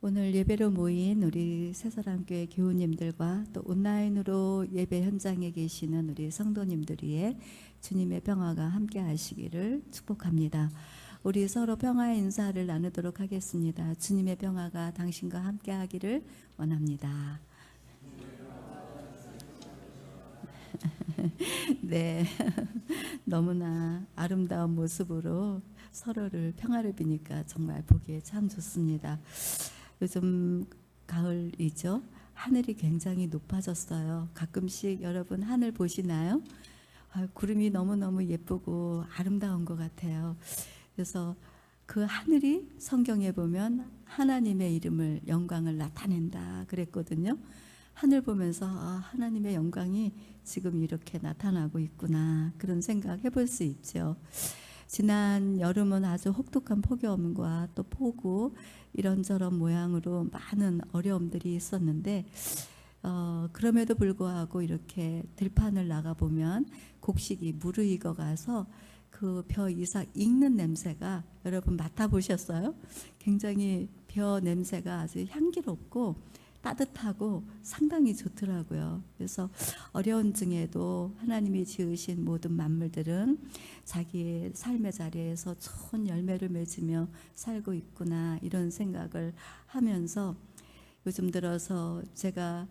오늘 예배로 모인 우리 새사랑교회 교우님들과 또 온라인으로 예배 현장에 계시는 우리 성도님들 위해 주님의 평화가 함께 하시기를 축복합니다. 우리 서로 평화의 인사를 나누도록 하겠습니다. 주님의 평화가 당신과 함께 하기를 원합니다. 네, 너무나 아름다운 모습으로 서로를 평화를 비니까 정말 보기에 참 좋습니다. 요즘 가을이죠. 하늘이 굉장히 높아졌어요. 가끔씩 여러분 하늘 보시나요? 구름이 너무너무 예쁘고 아름다운 것 같아요. 그래서 그 하늘이 성경에 보면 하나님의 이름을 영광을 나타낸다 그랬거든요. 하늘 보면서 하나님의 영광이 지금 이렇게 나타나고 있구나 그런 생각 해볼 수 있죠. 지난 여름은 아주 혹독한 폭염과 또 폭우 이런저런 모양으로 많은 어려움들이 있었는데 그럼에도 불구하고 이렇게 들판을 나가보면 곡식이 무르익어 가서 그 벼 이삭 익는 냄새가 여러분 맡아보셨어요? 굉장히 벼 냄새가 아주 향기롭고 따뜻하고 상당히 좋더라고요. 그래서 어려운 중에도 하나님이 지으신 모든 만물들은 자기의 삶의 자리에서 좋은 열매를 맺으며 살고 있구나 이런 생각을 하면서 요즘 들어서 제가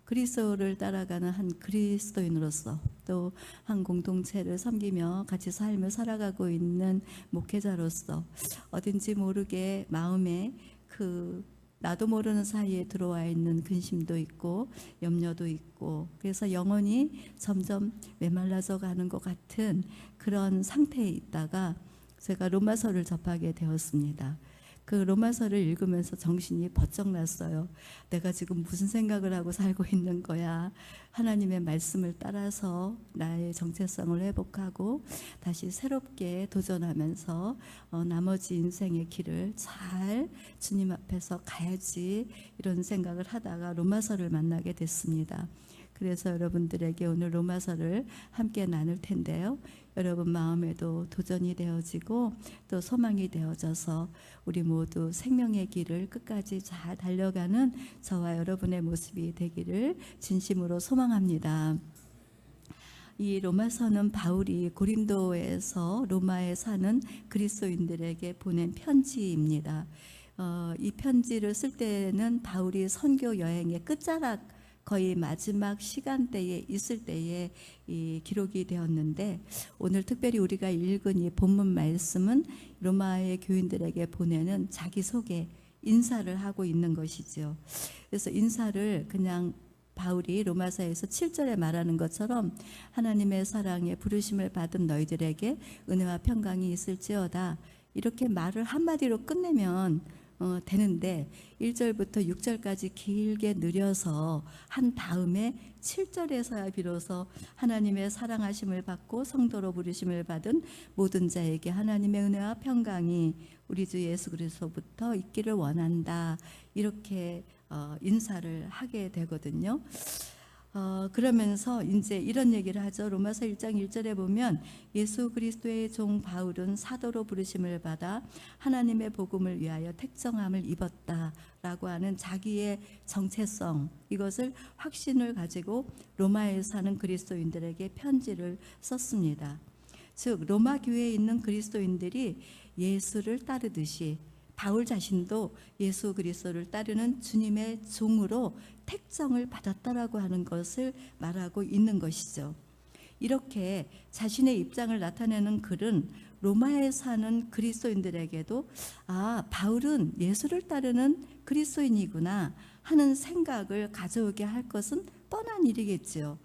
그리스도를 따라가는 한 그리스도인으로서 또 한 공동체를 섬기며 같이 삶을 살아가고 있는 목회자로서 어딘지 모르게 마음에 나도 모르는 사이에 들어와 있는 근심도 있고 염려도 있고 그래서 영혼이 점점 메말라져 가는 것 같은 그런 상태에 있다가 제가 로마서를 접하게 되었습니다. 그 로마서를 읽으면서 정신이 번쩍 났어요. 내가 지금 무슨 생각을 하고 살고 있는 거야. 하나님의 말씀을 따라서 나의 정체성을 회복하고 다시 새롭게 도전하면서 나머지 인생의 길을 잘 주님 앞에서 가야지 이런 생각을 하다가 로마서를 만나게 됐습니다. 그래서 여러분들에게 오늘 로마서를 함께 나눌 텐데요. 여러분 마음에도 도전이 되어지고 또 소망이 되어져서 우리 모두 생명의 길을 끝까지 잘 달려가는 저와 여러분의 모습이 되기를 진심으로 소망합니다. 이 로마서는 바울이 고린도에서 로마에 사는 그리스도인들에게 보낸 편지입니다. 이 편지를 쓸 때는 바울이 선교 여행의 끝자락 거의 마지막 시간대에 있을 때에 이 기록이 되었는데 오늘 특별히 우리가 읽은 이 본문 말씀은 로마의 교인들에게 보내는 자기소개 인사를 하고 있는 것이죠. 그래서 인사를 그냥 바울이 로마서에서 7절에 말하는 것처럼 하나님의 사랑에 부르심을 받은 너희들에게 은혜와 평강이 있을지어다 이렇게 말을 한마디로 끝내면 되는데 1절부터 6절까지 길게 느려서 한 다음에 7절에서야 비로소 하나님의 사랑하심을 받고 성도로 부르심을 받은 모든 자에게 하나님의 은혜와 평강이 우리 주 예수 그리스도부터 있기를 원한다 이렇게 인사를 하게 되거든요. 그러면서 이제 이런 얘기를 하죠. 로마서 1장 1절에 보면 예수 그리스도의 종 바울은 사도로 부르심을 받아 하나님의 복음을 위하여 택정함을 입었다라고 하는 자기의 정체성 이것을 확신을 가지고 로마에 사는 그리스도인들에게 편지를 썼습니다. 즉 로마 교회에 있는 그리스도인들이 예수를 따르듯이 바울 자신도 예수 그리스도를 따르는 주님의 종으로 택정을 받았다라고 하는 것을 말하고 있는 것이죠. 이렇게 자신의 입장을 나타내는 글은 로마에 사는 그리스도인들에게도 바울은 예수를 따르는 그리스도인이구나 하는 생각을 가져오게 할 것은 뻔한 일이겠죠.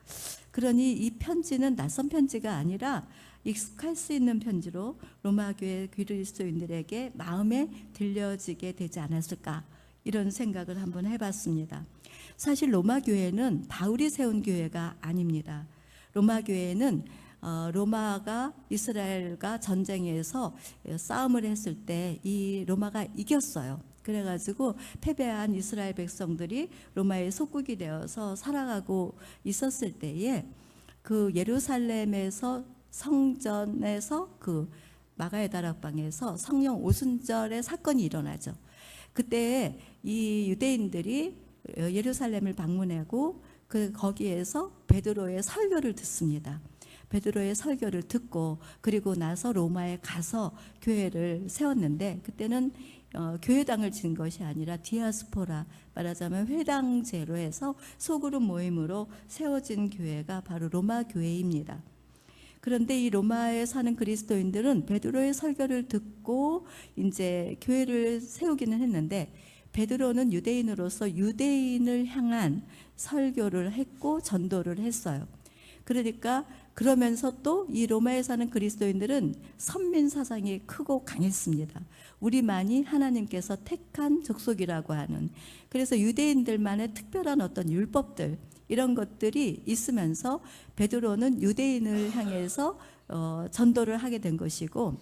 그러니 이 편지는 낯선 편지가 아니라 익숙할 수 있는 편지로 로마 교회 그리스도인들에게 마음에 들려지게 되지 않았을까 이런 생각을 한번 해봤습니다. 사실 로마 교회는 바울이 세운 교회가 아닙니다. 로마 교회는 로마가 이스라엘과 전쟁에서 싸움을 했을 때 이 로마가 이겼어요. 그래가지고 패배한 이스라엘 백성들이 로마의 속국이 되어서 살아가고 있었을 때에 그 예루살렘에서 성전에서 그 마가의 다락방에서 성령 오순절의 사건이 일어나죠. 그때 이 유대인들이 예루살렘을 방문하고 거기에서 베드로의 설교를 듣습니다. 베드로의 설교를 듣고 그리고 나서 로마에 가서 교회를 세웠는데, 그때는 교회당을 지은 것이 아니라 디아스포라, 말하자면 회당제로 해서 소그룹 모임으로 세워진 교회가 바로 로마 교회입니다. 그런데 이 로마에 사는 그리스도인들은 베드로의 설교를 듣고 이제 교회를 세우기는 했는데, 베드로는 유대인으로서 유대인을 향한 설교를 했고 전도를 했어요. 그러니까 그러면서 또 이 로마에 사는 그리스도인들은 선민 사상이 크고 강했습니다. 우리만이 하나님께서 택한 족속이라고 하는, 그래서 유대인들만의 특별한 어떤 율법들, 이런 것들이 있으면서 베드로는 유대인을 향해서 전도를 하게 된 것이고,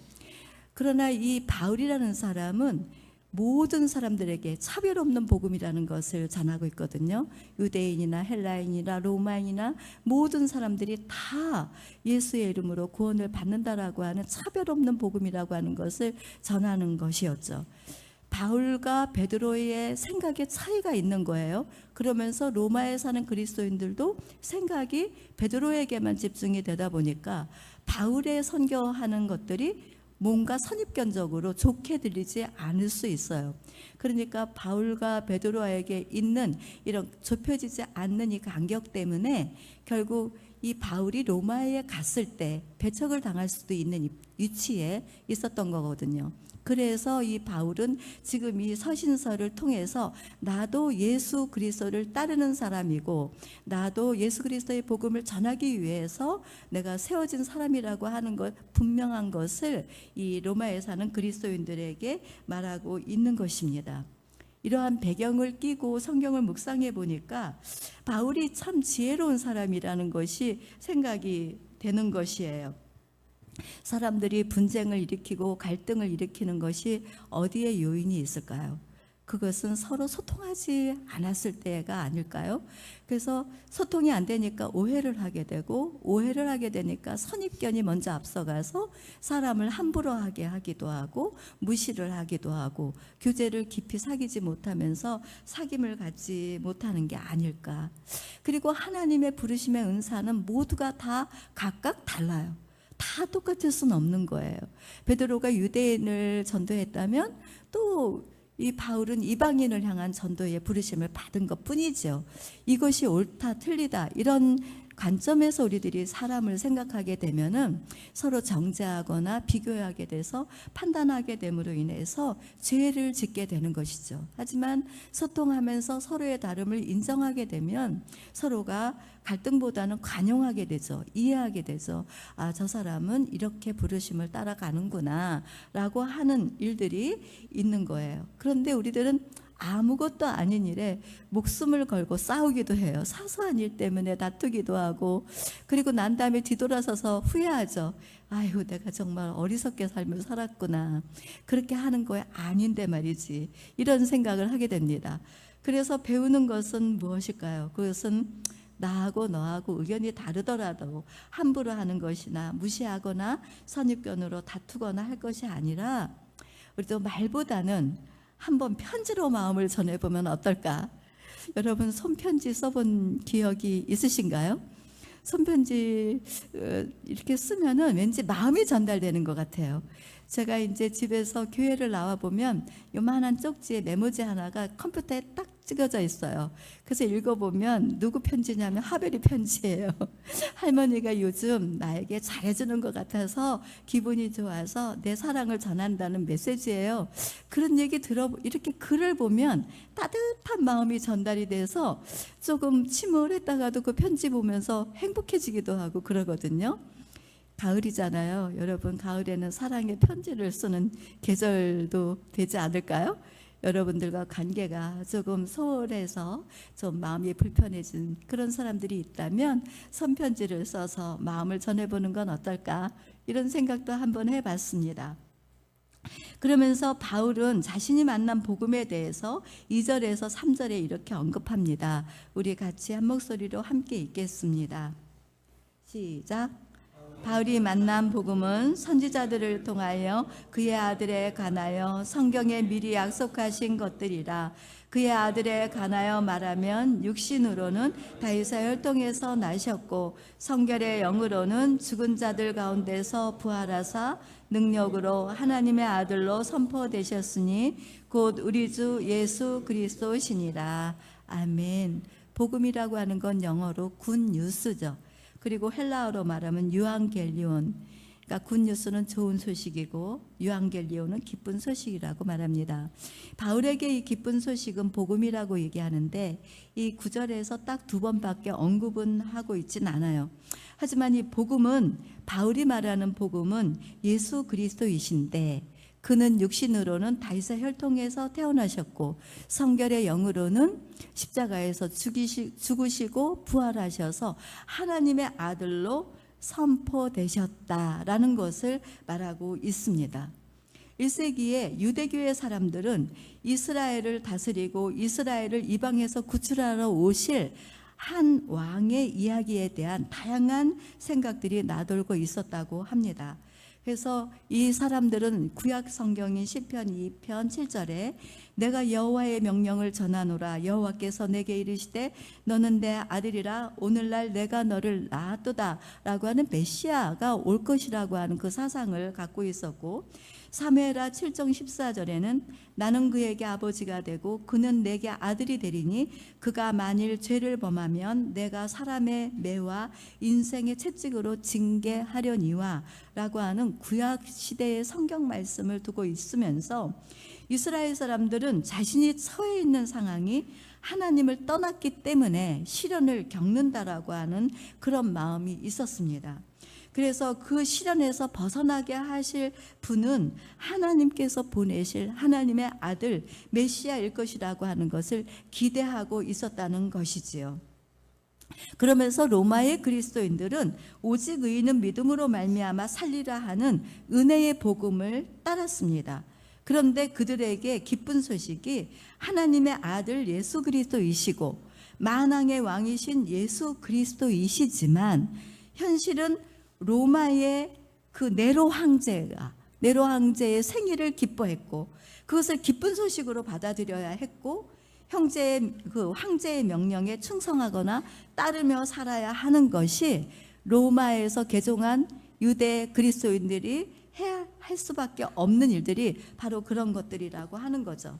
그러나 이 바울이라는 사람은 모든 사람들에게 차별 없는 복음이라는 것을 전하고 있거든요. 유대인이나 헬라인이나 로마인이나 모든 사람들이 다 예수의 이름으로 구원을 받는다라고 하는 차별 없는 복음이라고 하는 것을 전하는 것이었죠. 바울과 베드로의 생각에 차이가 있는 거예요. 그러면서 로마에 사는 그리스도인들도 생각이 베드로에게만 집중이 되다 보니까 바울의 선교하는 것들이 뭔가 선입견적으로 좋게 들리지 않을 수 있어요. 그러니까 바울과 베드로에게 있는 이런 좁혀지지 않는 이 간격 때문에 결국 이 바울이 로마에 갔을 때 배척을 당할 수도 있는 위치에 있었던 거거든요. 그래서 이 바울은 지금 이 서신서를 통해서 나도 예수 그리스도를 따르는 사람이고, 나도 예수 그리스도의 복음을 전하기 위해서 내가 세워진 사람이라고 하는 것, 분명한 것을 이 로마에 사는 그리스도인들에게 말하고 있는 것입니다. 이러한 배경을 끼고 성경을 묵상해 보니까 바울이 참 지혜로운 사람이라는 것이 생각이 되는 것이에요. 사람들이 분쟁을 일으키고 갈등을 일으키는 것이 어디에 요인이 있을까요? 그것은 서로 소통하지 않았을 때가 아닐까요? 그래서 소통이 안 되니까 오해를 하게 되고, 오해를 하게 되니까 선입견이 먼저 앞서가서 사람을 함부로 하게 하기도 하고 무시를 하기도 하고 교제를 깊이 사귀지 못하면서 사귐을 갖지 못하는 게 아닐까. 그리고 하나님의 부르심의 은사는 모두가 다 각각 달라요. 다 똑같을 수는 없는 거예요. 베드로가 유대인을 전도했다면 또 이 바울은 이방인을 향한 전도의 부르심을 받은 것 뿐이죠. 이것이 옳다 틀리다 이런 관점에서 우리들이 사람을 생각하게 되면은 서로 정죄하거나 비교하게 돼서 판단하게 됨으로 인해서 죄를 짓게 되는 것이죠. 하지만 소통하면서 서로의 다름을 인정하게 되면 서로가 갈등보다는 관용하게 되죠. 이해하게 되죠. 아, 저 사람은 이렇게 부르심을 따라가는구나 라고 하는 일들이 있는 거예요. 그런데 우리들은 아무것도 아닌 일에 목숨을 걸고 싸우기도 해요. 사소한 일 때문에 다투기도 하고, 그리고 난 다음에 뒤돌아서서 후회하죠. 아이고, 내가 정말 어리석게 삶을 살았구나. 그렇게 하는 거에 아닌데 말이지. 이런 생각을 하게 됩니다. 그래서 배우는 것은 무엇일까요? 그것은 나하고 너하고 의견이 다르더라도 함부로 하는 것이나 무시하거나 선입견으로 다투거나 할 것이 아니라, 우리도 말보다는 한번 편지로 마음을 전해보면 어떨까? 여러분 손편지 써본 기억이 있으신가요? 손편지 이렇게 쓰면은 왠지 마음이 전달되는 것 같아요. 제가 이제 집에서 교회를 나와 보면 요만한 쪽지에 메모지 하나가 컴퓨터에 딱 찍어져 있어요. 그래서 읽어보면 누구 편지냐면 하벨이 편지예요. 할머니가 요즘 나에게 잘해주는 것 같아서 기분이 좋아서 내 사랑을 전한다는 메시지예요. 그런 얘기 이렇게 글을 보면 따뜻한 마음이 전달이 돼서 조금 침울했다가도 그 편지 보면서 행복해지기도 하고 그러거든요. 가을이잖아요. 여러분, 가을에는 사랑의 편지를 쓰는 계절도 되지 않을까요? 여러분들과 관계가 조금 소홀해서 좀 마음이 불편해진 그런 사람들이 있다면 손편지를 써서 마음을 전해보는 건 어떨까? 이런 생각도 한번 해봤습니다. 그러면서 바울은 자신이 만난 복음에 대해서 2절에서 3절에 이렇게 언급합니다. 우리 같이 한 목소리로 함께 읽겠습니다. 시작. 바울이 만난 복음은 선지자들을 통하여 그의 아들에 관하여 성경에 미리 약속하신 것들이라. 그의 아들에 관하여 말하면 육신으로는 다윗의 혈통에서 나셨고 성결의 영으로는 죽은 자들 가운데서 부활하사 능력으로 하나님의 아들로 선포되셨으니 곧 우리 주 예수 그리스도시니라. 아멘. 복음이라고 하는 건 영어로 굿뉴스죠. 그리고 헬라어로 말하면 유앙겔리온. 그러니까 굿뉴스는 좋은 소식이고 유앙겔리온은 기쁜 소식이라고 말합니다. 바울에게 이 기쁜 소식은 복음이라고 얘기하는데 이 구절에서 딱 2번밖에 언급은 하고 있진 않아요. 하지만 이 복음은, 바울이 말하는 복음은 예수 그리스도이신데 그는 육신으로는 다윗의 혈통에서 태어나셨고 성결의 영으로는 십자가에서 죽으시고 부활하셔서 하나님의 아들로 선포되셨다라는 것을 말하고 있습니다. 1세기에 유대교의 사람들은 이스라엘을 다스리고 이스라엘을 이방에서 구출하러 오실 한 왕의 이야기에 대한 다양한 생각들이 나돌고 있었다고 합니다. 그래서 이 사람들은 구약 성경인 시편 2편 7절에 내가 여호와의 명령을 전하노라. 여호와께서 내게 이르시되 너는 내 아들이라. 오늘날 내가 너를 낳았도다 라고 하는 메시아가 올 것이라고 하는 그 사상을 갖고 있었고, 사무엘하 7장 14절에는 나는 그에게 아버지가 되고 그는 내게 아들이 되리니 그가 만일 죄를 범하면 내가 사람의 매와 인생의 채찍으로 징계하려니와 라고 하는 구약 시대의 성경 말씀을 두고 있으면서 이스라엘 사람들은 자신이 처해 있는 상황이 하나님을 떠났기 때문에 시련을 겪는다라고 하는 그런 마음이 있었습니다. 그래서 그 시련에서 벗어나게 하실 분은 하나님께서 보내실 하나님의 아들 메시아일 것이라고 하는 것을 기대하고 있었다는 것이지요. 그러면서 로마의 그리스도인들은 오직 의인은 믿음으로 말미암아 살리라 하는 은혜의 복음을 따랐습니다. 그런데 그들에게 기쁜 소식이 하나님의 아들 예수 그리스도이시고 만왕의 왕이신 예수 그리스도이시지만 현실은 로마의 그 네로 황제의 생일을 기뻐했고 그것을 기쁜 소식으로 받아들여야 했고 황제의 명령에 충성하거나 따르며 살아야 하는 것이 로마에서 개종한 유대 그리스도인들이 해야 할 수밖에 없는 일들이 바로 그런 것들이라고 하는 거죠.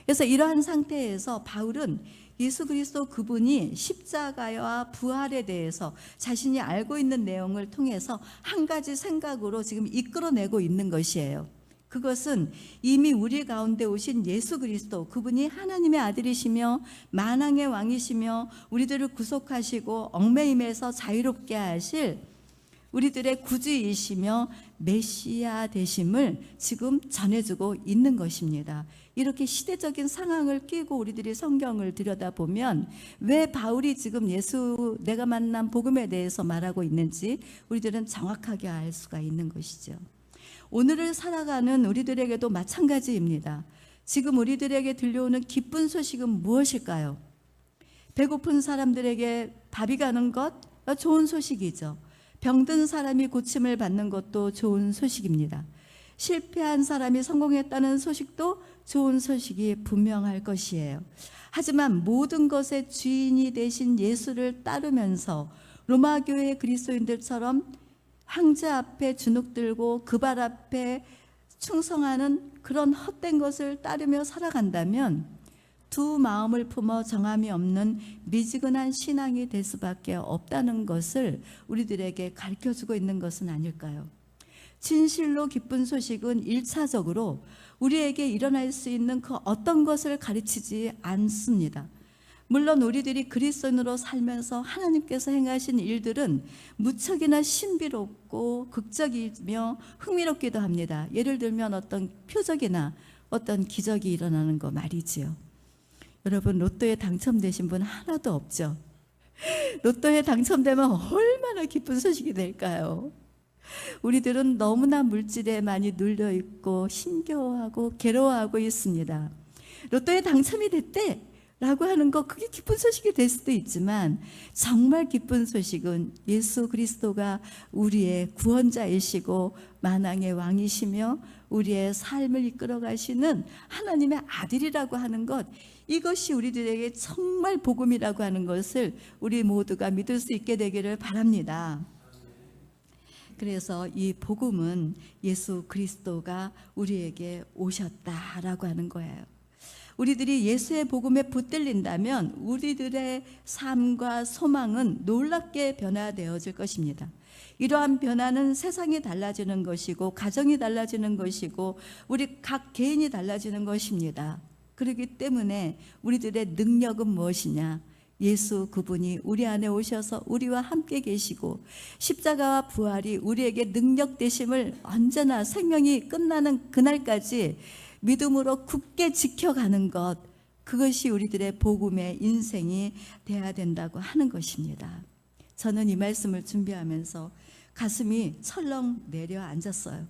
그래서 이러한 상태에서 바울은 예수 그리스도 그분이 십자가와 부활에 대해서 자신이 알고 있는 내용을 통해서 한 가지 생각으로 지금 이끌어내고 있는 것이에요. 그것은 이미 우리 가운데 오신 예수 그리스도, 그분이 하나님의 아들이시며 만왕의 왕이시며 우리들을 구속하시고 얽매임에서 자유롭게 하실 우리들의 구주이시며 메시아 되심을 지금 전해주고 있는 것입니다. 이렇게 시대적인 상황을 끼고 우리들이 성경을 들여다보면 왜 바울이 지금 예수 내가 만난 복음에 대해서 말하고 있는지 우리들은 정확하게 알 수가 있는 것이죠. 오늘을 살아가는 우리들에게도 마찬가지입니다. 지금 우리들에게 들려오는 기쁜 소식은 무엇일까요? 배고픈 사람들에게 밥이 가는 것 좋은 소식이죠. 병든 사람이 고침을 받는 것도 좋은 소식입니다. 실패한 사람이 성공했다는 소식도 좋은 소식이 분명할 것이에요. 하지만 모든 것의 주인이 되신 예수를 따르면서 로마 교회 그리스도인들처럼 황제 앞에 주눅 들고 그 발 앞에 충성하는 그런 헛된 것을 따르며 살아간다면 두 마음을 품어 정함이 없는 미지근한 신앙이 될 수밖에 없다는 것을 우리들에게 가르쳐주고 있는 것은 아닐까요? 진실로 기쁜 소식은 1차적으로 우리에게 일어날 수 있는 그 어떤 것을 가르치지 않습니다. 물론 우리들이 그리스도인으로 살면서 하나님께서 행하신 일들은 무척이나 신비롭고 극적이며 흥미롭기도 합니다. 예를 들면 어떤 표적이나 어떤 기적이 일어나는 거 말이지요. 여러분, 로또에 당첨되신 분 하나도 없죠? 로또에 당첨되면 얼마나 기쁜 소식이 될까요? 우리들은 너무나 물질에 많이 눌려 있고 힘겨워하고 괴로워하고 있습니다. 로또에 당첨이 됐대 라고 하는 거, 그게 기쁜 소식이 될 수도 있지만 정말 기쁜 소식은 예수 그리스도가 우리의 구원자이시고 만왕의 왕이시며 우리의 삶을 이끌어 가시는 하나님의 아들이라고 하는 것, 이것이 우리들에게 정말 복음이라고 하는 것을 우리 모두가 믿을 수 있게 되기를 바랍니다. 그래서 이 복음은 예수 그리스도가 우리에게 오셨다라고 하는 거예요. 우리들이 예수의 복음에 붙들린다면 우리들의 삶과 소망은 놀랍게 변화되어질 것입니다. 이러한 변화는 세상이 달라지는 것이고 가정이 달라지는 것이고 우리 각 개인이 달라지는 것입니다. 그렇기 때문에 우리들의 능력은 무엇이냐? 예수 그분이 우리 안에 오셔서 우리와 함께 계시고 십자가와 부활이 우리에게 능력 되심을 언제나 생명이 끝나는 그날까지 믿음으로 굳게 지켜가는 것, 그것이 우리들의 복음의 인생이 돼야 된다고 하는 것입니다. 저는 이 말씀을 준비하면서 가슴이 철렁 내려앉았어요.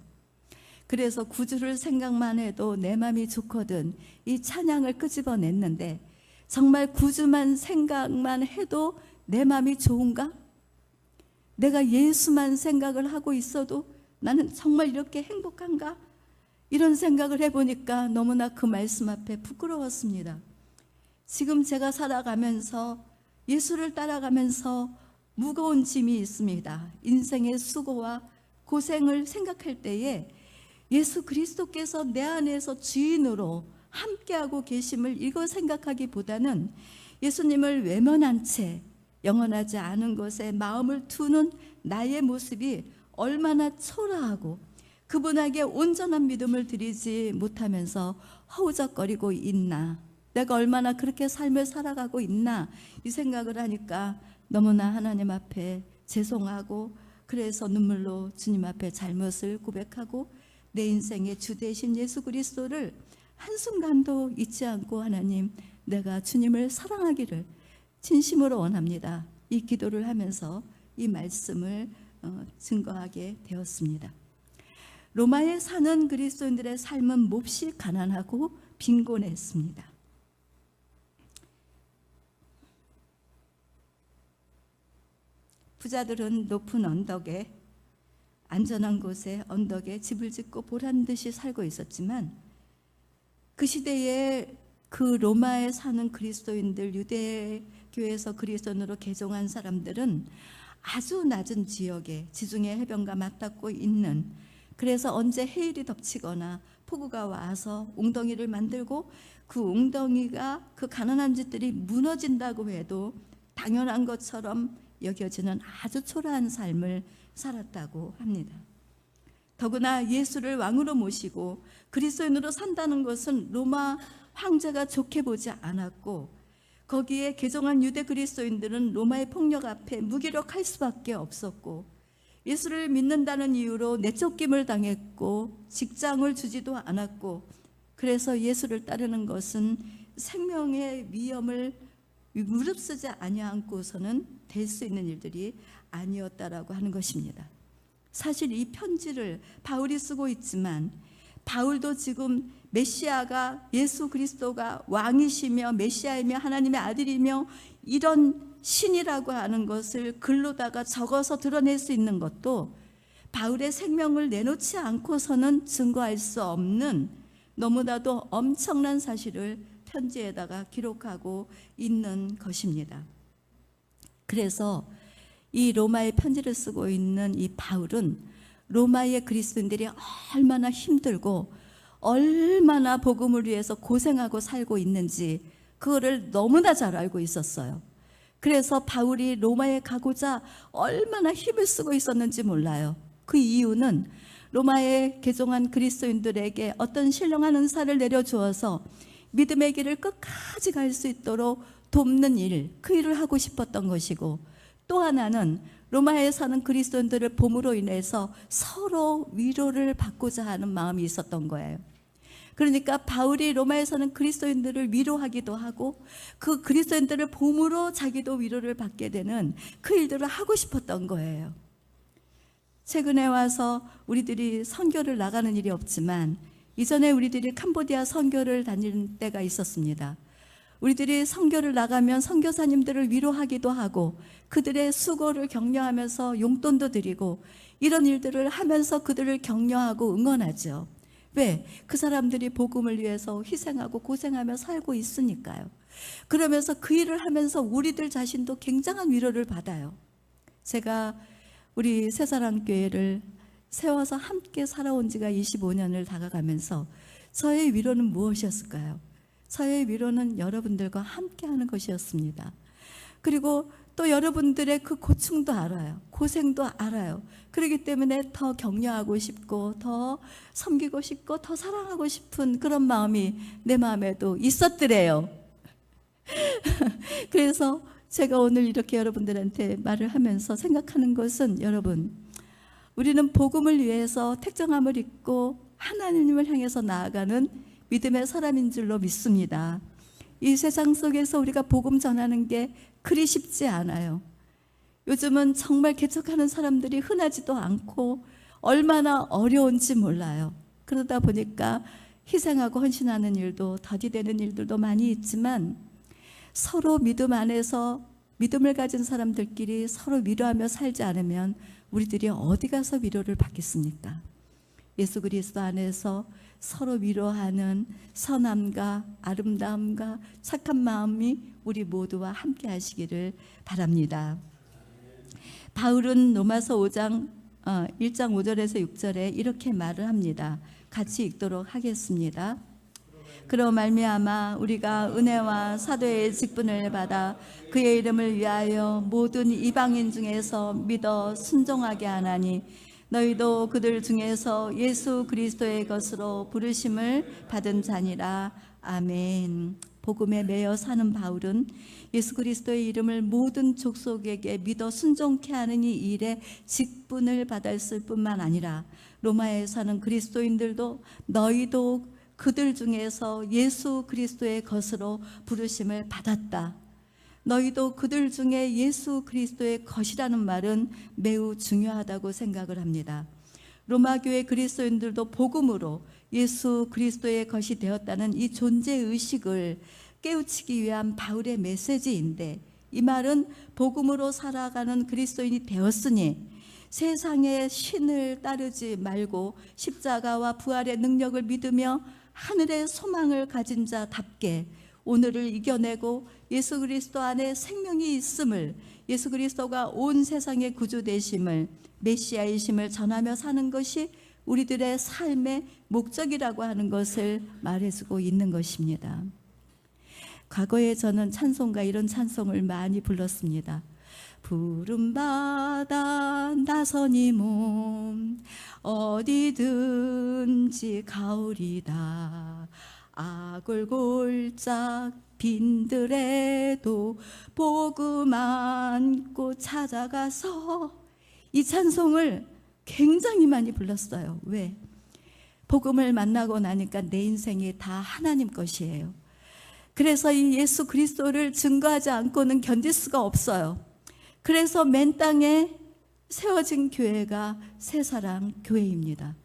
그래서 구주를 생각만 해도 내 마음이 좋거든 이 찬양을 끄집어냈는데, 정말 구주만 생각만 해도 내 마음이 좋은가? 내가 예수만 생각을 하고 있어도 나는 정말 이렇게 행복한가? 이런 생각을 해보니까 너무나 그 말씀 앞에 부끄러웠습니다. 지금 제가 살아가면서 예수를 따라가면서 무거운 짐이 있습니다. 인생의 수고와 고생을 생각할 때에 예수 그리스도께서 내 안에서 주인으로 함께하고 계심을 이거 생각하기보다는 예수님을 외면한 채 영원하지 않은 것에 마음을 두는 나의 모습이 얼마나 초라하고 그분에게 온전한 믿음을 드리지 못하면서 허우적거리고 있나, 내가 얼마나 그렇게 삶을 살아가고 있나, 이 생각을 하니까 너무나 하나님 앞에 죄송하고, 그래서 눈물로 주님 앞에 잘못을 고백하고 내 인생의 주 되신 예수 그리스도를 한순간도 잊지 않고 하나님, 내가 주님을 사랑하기를 진심으로 원합니다. 이 기도를 하면서 이 말씀을 증거하게 되었습니다. 로마에 사는 그리스도인들의 삶은 몹시 가난하고 빈곤했습니다. 부자들은 높은 언덕에, 안전한 곳에 언덕에 집을 짓고 보란듯이 살고 있었지만, 그 시대에 그 로마에 사는 그리스도인들, 유대교에서 그리스도인으로 개종한 사람들은 아주 낮은 지역에 지중해 해변과 맞닿고 있는, 그래서 언제 해일이 덮치거나 폭우가 와서 웅덩이를 만들고 그 웅덩이가, 그 가난한 집들이 무너진다고 해도 당연한 것처럼 여겨지는 아주 초라한 삶을 살았다고 합니다. 더구나 예수를 왕으로 모시고 그리스도인으로 산다는 것은 로마 황제가 좋게 보지 않았고, 거기에 개종한 유대 그리스도인들은 로마의 폭력 앞에 무기력할 수밖에 없었고, 예수를 믿는다는 이유로 내쫓김을 당했고 직장을 주지도 않았고, 그래서 예수를 따르는 것은 생명의 위험을 무릅쓰지 아니하고서는 될 수 있는 일들이 아니었다라고 하는 것입니다. 사실 이 편지를 바울이 쓰고 있지만, 바울도 지금 메시아가, 예수 그리스도가 왕이시며 메시아이며 하나님의 아들이며 이런 신이라고 하는 것을 글로다가 적어서 드러낼 수 있는 것도 바울의 생명을 내놓지 않고서는 증거할 수 없는 너무나도 엄청난 사실을 편지에다가 기록하고 있는 것입니다. 그래서 이 로마의 편지를 쓰고 있는 이 바울은 로마의 그리스도인들이 얼마나 힘들고 얼마나 복음을 위해서 고생하고 살고 있는지 그거를 너무나 잘 알고 있었어요. 그래서 바울이 로마에 가고자 얼마나 힘을 쓰고 있었는지 몰라요. 그 이유는 로마에 개종한 그리스도인들에게 어떤 신령한 은사를 내려주어서 믿음의 길을 끝까지 갈 수 있도록 돕는 일, 그 일을 하고 싶었던 것이고, 또 하나는 로마에 사는 그리스도인들을 봄으로 인해서 서로 위로를 받고자 하는 마음이 있었던 거예요. 그러니까 바울이 로마에 사는 그리스도인들을 위로하기도 하고 그 그리스도인들을 봄으로 자기도 위로를 받게 되는 그 일들을 하고 싶었던 거예요. 최근에 와서 우리들이 선교를 나가는 일이 없지만 이전에 우리들이 캄보디아 선교를 다닐 때가 있었습니다. 우리들이 선교를 나가면 선교사님들을 위로하기도 하고 그들의 수고를 격려하면서 용돈도 드리고 이런 일들을 하면서 그들을 격려하고 응원하죠. 왜? 그 사람들이 복음을 위해서 희생하고 고생하며 살고 있으니까요. 그러면서 그 일을 하면서 우리들 자신도 굉장한 위로를 받아요. 제가 우리 새사랑교회를 세워서 함께 살아온 지가 25년을 다가가면서 저의 위로는 무엇이었을까요? 저의 위로는 여러분들과 함께 하는 것이었습니다. 그리고 또 여러분들의 그 고충도 알아요. 고생도 알아요. 그렇기 때문에 더 격려하고 싶고 더 섬기고 싶고 더 사랑하고 싶은 그런 마음이 내 마음에도 있었더래요. 그래서 제가 오늘 이렇게 여러분들한테 말을 하면서 생각하는 것은, 여러분, 우리는 복음을 위해서 택정함을 입고 하나님을 향해서 나아가는 믿음의 사람인 줄로 믿습니다. 이 세상 속에서 우리가 복음 전하는 게 그리 쉽지 않아요. 요즘은 정말 개척하는 사람들이 흔하지도 않고 얼마나 어려운지 몰라요. 그러다 보니까 희생하고 헌신하는 일도 더디되는 일들도 많이 있지만 서로 믿음 안에서 믿음을 가진 사람들끼리 서로 위로하며 살지 않으면 우리들이 어디 가서 위로를 받겠습니까? 예수 그리스도 안에서 서로 위로하는 선함과 아름다움과 착한 마음이 우리 모두와 함께 하시기를 바랍니다. 바울은 로마서 1장 5절에서 6절에 이렇게 말을 합니다. 같이 읽도록 하겠습니다. 그로 말미암아 우리가 은혜와 사도의 직분을 받아 그의 이름을 위하여 모든 이방인 중에서 믿어 순종하게 하나니 너희도 그들 중에서 예수 그리스도의 것으로 부르심을 받은 자니라. 아멘. 복음에 매여 사는 바울은 예수 그리스도의 이름을 모든 족속에게 믿어 순종케 하는 이 일에 직분을 받았을 뿐만 아니라 로마에 사는 그리스도인들도 너희도 그들 중에서 예수 그리스도의 것으로 부르심을 받았다. 너희도 그들 중에 예수 그리스도의 것이라는 말은 매우 중요하다고 생각을 합니다. 로마 교회 그리스도인들도 복음으로 예수 그리스도의 것이 되었다는 이 존재의식을 깨우치기 위한 바울의 메시지인데, 이 말은 복음으로 살아가는 그리스도인이 되었으니 세상의 신을 따르지 말고 십자가와 부활의 능력을 믿으며 하늘의 소망을 가진 자답게 오늘을 이겨내고 예수 그리스도 안에 생명이 있음을, 예수 그리스도가 온 세상의 구주 되심을, 메시아이심을 전하며 사는 것이 우리들의 삶의 목적이라고 하는 것을 말해주고 있는 것입니다. 과거에 저는 찬송가 이런 찬송을 많이 불렀습니다. 부름받아 나서니 몸 어디든지 가오리다. 악을 골짝 빈들에도 복음 안고 찾아가서. 이 찬송을 굉장히 많이 불렀어요. 왜? 복음을 만나고 나니까 내 인생이 다 하나님 것이에요. 그래서 이 예수 그리스도를 증거하지 않고는 견딜 수가 없어요. 그래서 맨 땅에 세워진 교회가 새사랑 교회입니다.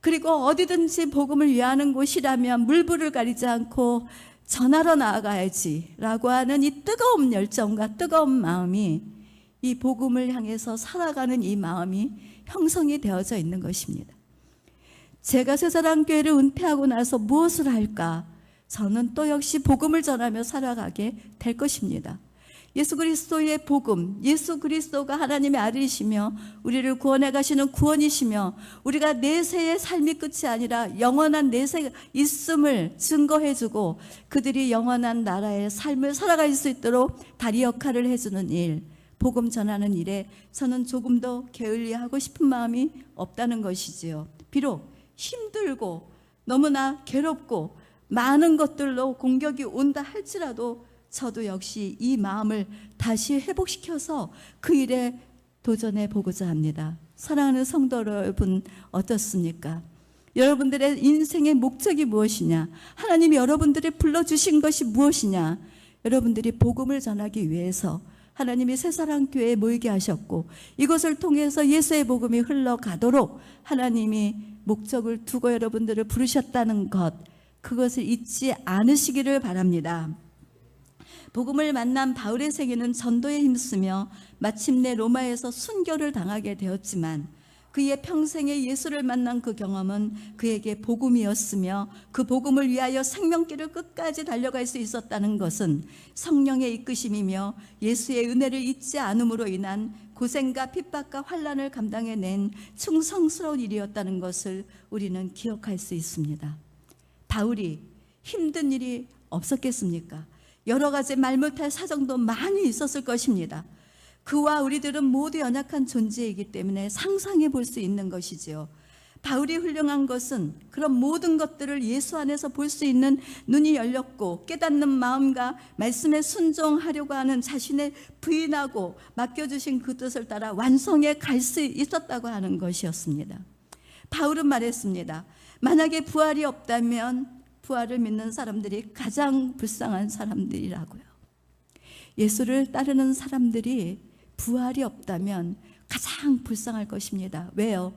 그리고 어디든지 복음을 위하는 곳이라면 물불을 가리지 않고 전하러 나아가야지 라고 하는 이 뜨거운 열정과 뜨거운 마음이, 이 복음을 향해서 살아가는 이 마음이 형성이 되어져 있는 것입니다. 제가 새사랑교회를 은퇴하고 나서 무엇을 할까? 저는 또 역시 복음을 전하며 살아가게 될 것입니다. 예수 그리스도의 복음, 예수 그리스도가 하나님의 아들이시며 우리를 구원해 가시는 구원이시며 우리가 내세의 삶이 끝이 아니라 영원한 내세가 있음을 증거해주고 그들이 영원한 나라의 삶을 살아갈 수 있도록 다리 역할을 해주는 일, 복음 전하는 일에 저는 조금도 게을리하고 싶은 마음이 없다는 것이지요. 비록 힘들고 너무나 괴롭고 많은 것들로 공격이 온다 할지라도 저도 역시 이 마음을 다시 회복시켜서 그 일에 도전해 보고자 합니다. 사랑하는 성도 여러분, 어떻습니까? 여러분들의 인생의 목적이 무엇이냐? 하나님이 여러분들을 불러주신 것이 무엇이냐? 여러분들이 복음을 전하기 위해서 하나님이 새사랑교회에 모이게 하셨고 이것을 통해서 예수의 복음이 흘러가도록 하나님이 목적을 두고 여러분들을 부르셨다는 것, 그것을 잊지 않으시기를 바랍니다. 복음을 만난 바울의 세계는 전도에 힘쓰며 마침내 로마에서 순교를 당하게 되었지만 그의 평생에 예수를 만난 그 경험은 그에게 복음이었으며 그 복음을 위하여 생명길을 끝까지 달려갈 수 있었다는 것은 성령의 이끄심이며 예수의 은혜를 잊지 않음으로 인한 고생과 핍박과 환난을 감당해낸 충성스러운 일이었다는 것을 우리는 기억할 수 있습니다. 바울이 힘든 일이 없었겠습니까? 여러 가지 말 못할 사정도 많이 있었을 것입니다. 그와 우리들은 모두 연약한 존재이기 때문에 상상해 볼 수 있는 것이지요. 바울이 훌륭한 것은 그런 모든 것들을 예수 안에서 볼 수 있는 눈이 열렸고 깨닫는 마음과 말씀에 순종하려고 하는 자신의 부인하고 맡겨주신 그 뜻을 따라 완성해 갈 수 있었다고 하는 것이었습니다. 바울은 말했습니다. 만약에 부활이 없다면 부활을 믿는 사람들이 가장 불쌍한 사람들이라고요. 예수를 따르는 사람들이 부활이 없다면 가장 불쌍할 것입니다. 왜요?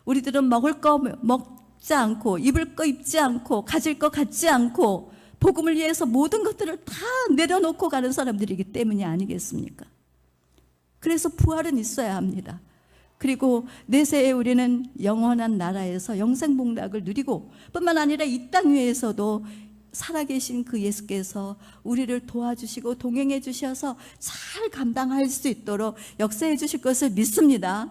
우리들은 먹을 거 먹지 않고 입을 거 입지 않고 가질 거 갖지 않고 복음을 위해서 모든 것들을 다 내려놓고 가는 사람들이기 때문이 아니겠습니까? 그래서 부활은 있어야 합니다. 그리고 내세에 우리는 영원한 나라에서 영생복락을 누리고 뿐만 아니라 이 땅 위에서도 살아계신 그 예수께서 우리를 도와주시고 동행해 주셔서 잘 감당할 수 있도록 역사해 주실 것을 믿습니다.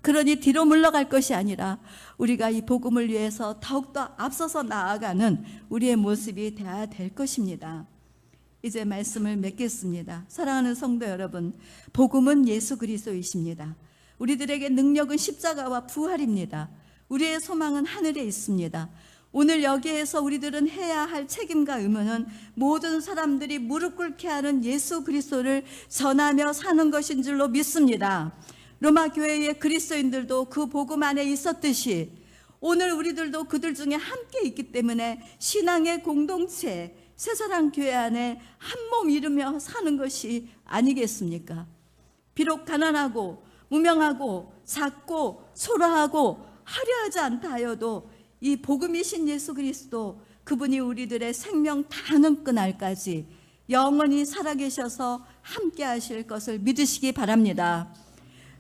그러니 뒤로 물러갈 것이 아니라 우리가 이 복음을 위해서 더욱더 앞서서 나아가는 우리의 모습이 되어야 될 것입니다. 이제 말씀을 맺겠습니다. 사랑하는 성도 여러분, 복음은 예수 그리스도이십니다. 우리들에게 능력은 십자가와 부활입니다. 우리의 소망은 하늘에 있습니다. 오늘 여기에서 우리들은 해야 할 책임과 의무는 모든 사람들이 무릎 꿇게 하는 예수 그리스도를 전하며 사는 것인 줄로 믿습니다. 로마 교회의 그리스도인들도 그 복음 안에 있었듯이 오늘 우리들도 그들 중에 함께 있기 때문에 신앙의 공동체 새사랑 교회 안에 한 몸 이루며 사는 것이 아니겠습니까? 비록 가난하고 무명하고 작고 초라하고 화려하지 않다 하여도 이 복음이신 예수 그리스도, 그분이 우리들의 생명 다하는 그날까지 영원히 살아계셔서 함께 하실 것을 믿으시기 바랍니다.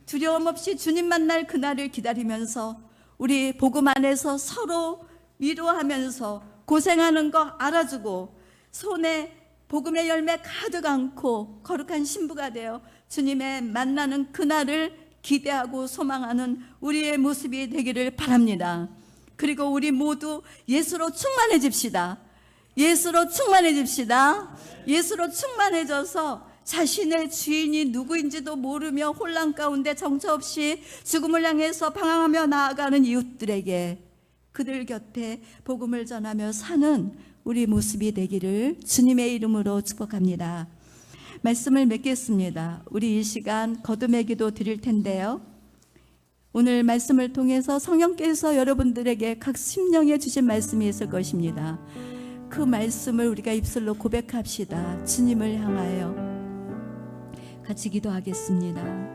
두려움 없이 주님 만날 그날을 기다리면서 우리 복음 안에서 서로 위로하면서 고생하는 거 알아주고 손에 복음의 열매 가득 안고 거룩한 신부가 되어 주님의 만나는 그날을 기대하고 소망하는 우리의 모습이 되기를 바랍니다. 그리고 우리 모두 예수로 충만해집시다. 예수로 충만해집시다. 예수로 충만해져서 자신의 주인이 누구인지도 모르며 혼란 가운데 정처 없이 죽음을 향해서 방황하며 나아가는 이웃들에게 그들 곁에 복음을 전하며 사는 우리 모습이 되기를 주님의 이름으로 축복합니다. 말씀을 맺겠습니다. 우리 이 시간 거듭의 기도 드릴 텐데요. 오늘 말씀을 통해서 성령께서 여러분들에게 각 심령에 주신 말씀이 있을 것입니다. 그 말씀을 우리가 입술로 고백합시다. 주님을 향하여 같이 기도하겠습니다.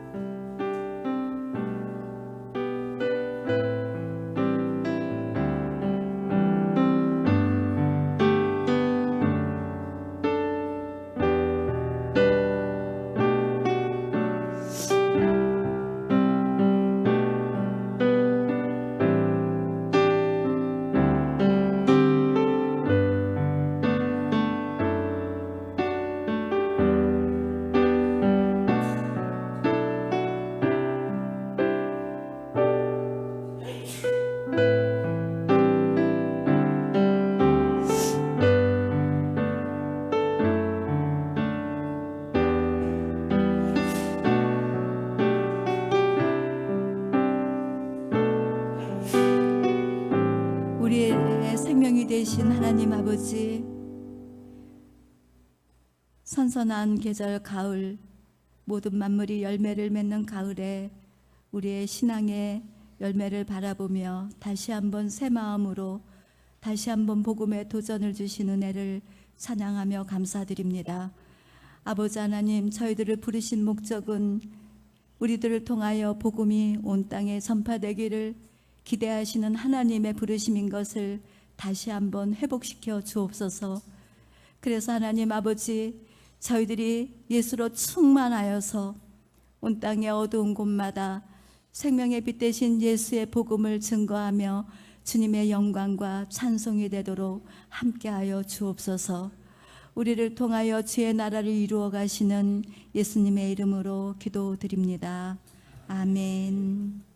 우리의 생명이 되신 하나님 아버지, 선선한 계절 가을, 모든 만물이 열매를 맺는 가을에 우리의 신앙의 열매를 바라보며 다시 한번 새 마음으로 다시 한번 복음의 도전을 주신 은혜를 찬양하며 감사드립니다. 아버지 하나님, 저희들을 부르신 목적은 우리들을 통하여 복음이 온 땅에 전파되기를 기대하시는 하나님의 부르심인 것을 다시 한번 회복시켜 주옵소서. 그래서 하나님 아버지, 저희들이 예수로 충만하여서 온 땅의 어두운 곳마다 생명의 빛 되신 예수의 복음을 증거하며 주님의 영광과 찬송이 되도록 함께하여 주옵소서. 우리를 통하여 주의 나라를 이루어 가시는 예수님의 이름으로 기도드립니다. 아멘.